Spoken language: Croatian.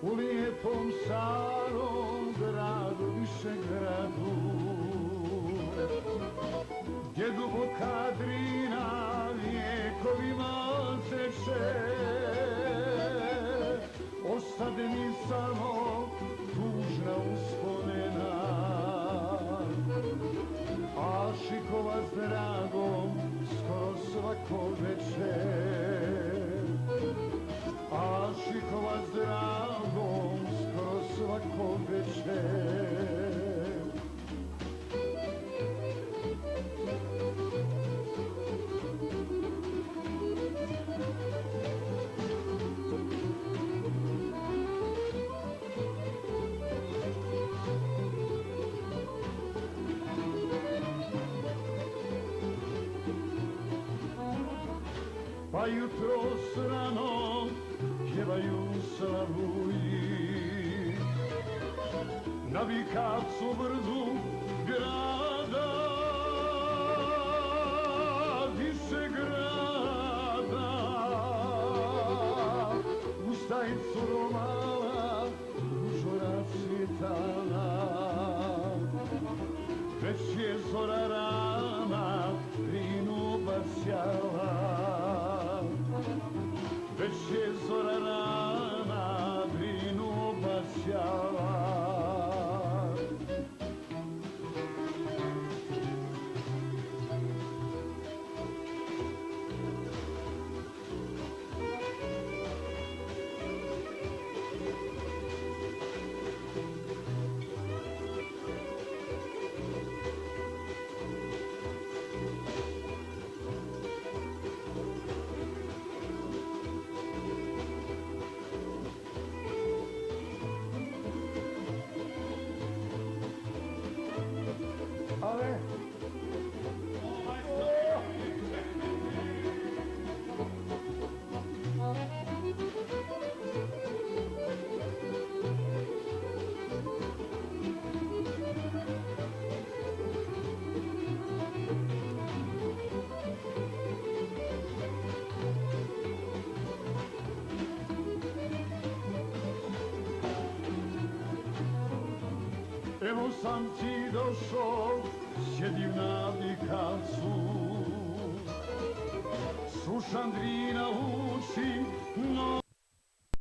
U lijepom starom gradu, Višegradu, gdje duboka Drina vijekovima teče, ostade mi samo tužna uspomena, a šikova s dragom skoro svako večer. Ašikova s dragom skoro svako večer. Pa jutros rano pjevaju slavuji na Vikavcu brdu grada Višegrada. U stajicu romala žora svjetala, već je zora rana Drinu basjala. Već je zora rana Drinu basjala. Ale evo sam ti došao, sjedim na Vikavcu, slušam Drina u